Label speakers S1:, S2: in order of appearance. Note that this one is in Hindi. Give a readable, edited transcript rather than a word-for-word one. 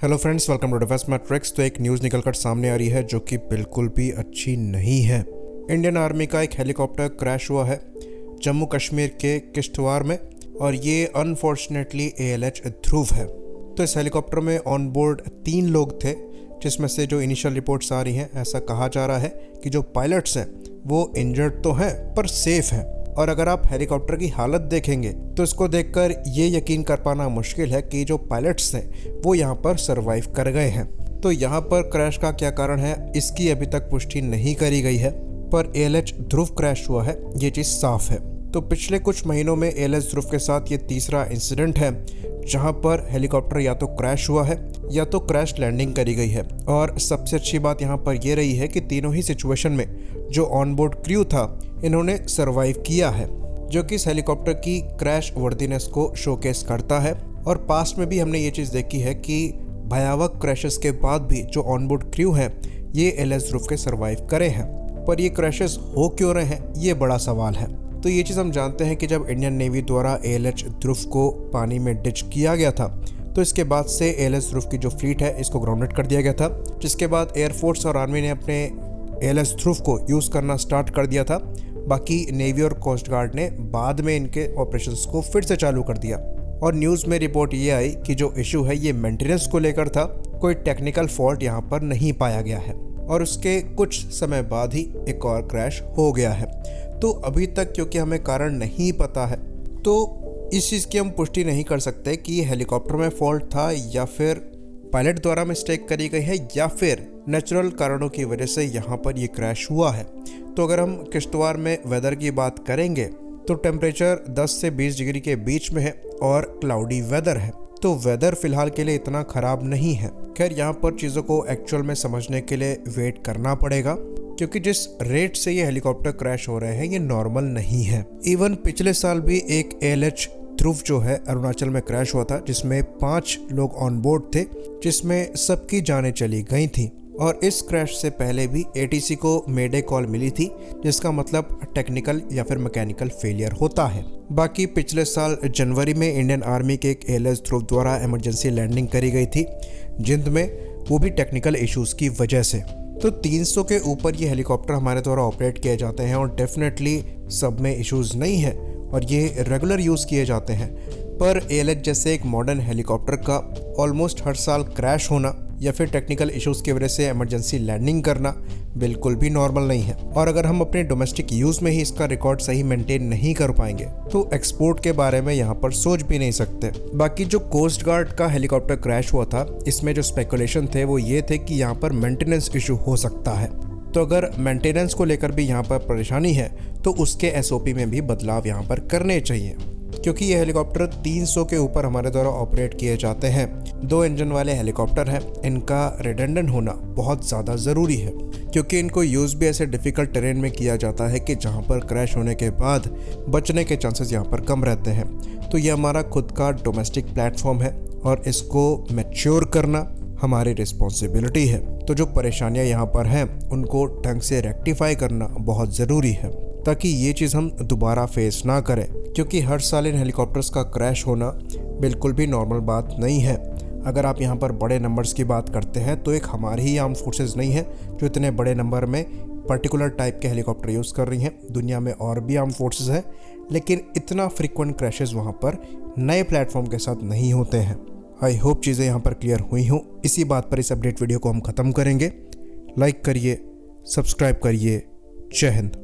S1: Hello friends, welcome to defence matrix. तो एक न्यूज़ निकलकर सामने आ रही है जो कि बिल्कुल भी अच्छी नहीं है। इंडियन आर्मी का एक हेलीकॉप्टर क्रैश हुआ है जम्मू कश्मीर के किश्तवाड़ में और ये अनफॉर्चुनेटली ALH ध्रुव है। तो इस हेलीकॉप्टर में ऑन बोर्ड 3 लोग थे, जिसमें से जो इनिशियल रिपोर्ट्स आ रही हैं ऐसा कहा जा रहा है कि जो पायलट्स हैं वो इंजर्ड तो हैं पर सेफ हैं। और अगर आप हेलीकॉप्टर की हालत देखेंगे तो इसको देखकर ये यकीन कर पाना मुश्किल है कि जो पायलट्स हैं वो यहाँ पर सरवाइव कर गए हैं। तो यहाँ पर क्रैश का क्या कारण है इसकी अभी तक पुष्टि नहीं करी गई है, पर ALH ध्रुव क्रैश हुआ है ये चीज़ साफ है। तो पिछले कुछ महीनों में ALH ध्रुव के साथ ये तीसरा इंसिडेंट है जहाँ पर हेलीकॉप्टर या तो क्रैश हुआ है या तो क्रैश लैंडिंग करी गई है। और सबसे अच्छी बात यहाँ पर यह रही है कि तीनों ही सिचुएशन में जो ऑनबोर्ड क्रू था इन्होंने सरवाइव किया है, जो कि इस हेलीकॉप्टर की क्रैश वर्दीनेस को शोकेस करता है। और पास्ट में भी हमने ये चीज़ देखी है कि भयावह क्रैशेस के बाद भी जो ऑनबोर्ड क्रू हैं ये ALH ध्रुव के सरवाइव करे हैं। पर ये क्रैशेस हो क्यों रहे हैं ये बड़ा सवाल है। तो ये चीज़ हम जानते हैं कि जब इंडियन नेवी द्वारा ALH ध्रुव को पानी में डिच किया गया था तो इसके बाद से ALH ध्रुव की जो फ्लीट है इसको ग्राउंडेड कर दिया गया था, जिसके बाद एयरफोर्स और आर्मी ने अपने ALH ध्रुव को यूज़ करना स्टार्ट कर दिया था। बाकी नेवी और कोस्ट गार्ड ने बाद में इनके ऑपरेशंस को फिर से चालू कर दिया। और न्यूज़ में रिपोर्ट ये आई कि जो इशू है ये मेंटेनेंस को लेकर था, कोई टेक्निकल फॉल्ट यहाँ पर नहीं पाया गया है। और उसके कुछ समय बाद ही एक और क्रैश हो गया है। तो अभी तक क्योंकि हमें कारण नहीं पता है तो इस चीज़ की हम पुष्टि नहीं कर सकते कि ये हेलीकॉप्टर में फॉल्ट था या फिर पायलट द्वारा मिस्टेक करी गई है या फिर नेचुरल कारणों की वजह से यहाँ पर ये क्रैश हुआ है। तो अगर हम किश्तवाड़ में वेदर की बात करेंगे तो टेम्परेचर 10 से 20 डिग्री के बीच में है और क्लाउडी वेदर है। तो वेदर फिलहाल के लिए इतना ख़राब नहीं है। खैर यहाँ पर चीज़ों को एक्चुअल में समझने के लिए वेट करना पड़ेगा, क्योंकि जिस रेट से ये हेलीकॉप्टर क्रैश हो रहे हैं ये नॉर्मल नहीं है। इवन पिछले साल भी एक ALH ध्रुव जो है अरुणाचल में क्रैश हुआ था, जिसमें 5 लोग ऑन बोर्ड थे, जिसमें सबकी जानें चली गई थी। और इस क्रैश से पहले भी ATC को मेडे कॉल मिली थी, जिसका मतलब टेक्निकल या फिर मैकेनिकल फेलियर होता है। बाकी पिछले साल जनवरी में इंडियन आर्मी के एक ALH ध्रुव द्वारा इमरजेंसी लैंडिंग करी गई थी जिंद में, वो भी टेक्निकल इश्यूज की वजह से। तो 300 के ऊपर ये हेलीकॉप्टर हमारे द्वारा ऑपरेट किए जाते हैं और डेफिनेटली सब में इश्यूज नहीं है और ये रेगुलर यूज़ किए जाते हैं। पर ALH जैसे एक मॉडर्न हेलीकॉप्टर का ऑलमोस्ट हर साल क्रैश होना या फिर टेक्निकल इश्यूज़ की वजह से इमरजेंसी लैंडिंग करना बिल्कुल भी नॉर्मल नहीं है। और अगर हम अपने डोमेस्टिक यूज़ में ही इसका रिकॉर्ड सही मेंटेन नहीं कर पाएंगे तो एक्सपोर्ट के बारे में यहाँ पर सोच भी नहीं सकते। बाकी जो कोस्ट गार्ड का हेलीकॉप्टर क्रैश हुआ था इसमें जो स्पेकुलेशन थे वो ये थे कि यहाँ पर मेंटेनेंस इशू हो सकता है। तो अगर मेंटेनेंस को लेकर भी यहाँ पर परेशानी है तो उसके SOP में भी बदलाव यहाँ पर करने चाहिए, क्योंकि ये हेलीकॉप्टर 300 के ऊपर हमारे द्वारा ऑपरेट किए जाते हैं। 2 इंजन वाले हेलीकॉप्टर हैं, इनका रिडंडेंट होना बहुत ज़्यादा ज़रूरी है, क्योंकि इनको यूज़ भी ऐसे डिफ़िकल्ट टेरेन में किया जाता है कि जहाँ पर क्रैश होने के बाद बचने के चांसेस यहाँ पर कम रहते हैं। तो ये हमारा खुद का डोमेस्टिक प्लेटफॉर्म है और इसको मैच्योर करना हमारी रिस्पॉन्सिबिलिटी है। तो जो परेशानियाँ यहाँ पर हैं उनको ढंग से रेक्टिफाई करना बहुत ज़रूरी है, ताकि ये चीज़ हम दोबारा फेस ना करें, क्योंकि हर साल इन हेलीकॉप्टर्स का क्रैश होना बिल्कुल भी नॉर्मल बात नहीं है। अगर आप यहाँ पर बड़े नंबर्स की बात करते हैं तो एक हमारी ही आर्म फोर्सेस नहीं है जो इतने बड़े नंबर में पर्टिकुलर टाइप के हेलीकॉप्टर यूज़ कर रही हैं। दुनिया में और भी आर्म फोर्सेस हैं, लेकिन इतना फ्रीक्वेंट क्रैशेस वहाँ पर नए प्लेटफॉर्म के साथ नहीं होते हैं। आई होप चीज़ें यहाँ पर क्लियर हुई हों। इसी बात पर इस अपडेट वीडियो को हम ख़त्म करेंगे। लाइक करिए, सब्सक्राइब करिए। जय हिंद।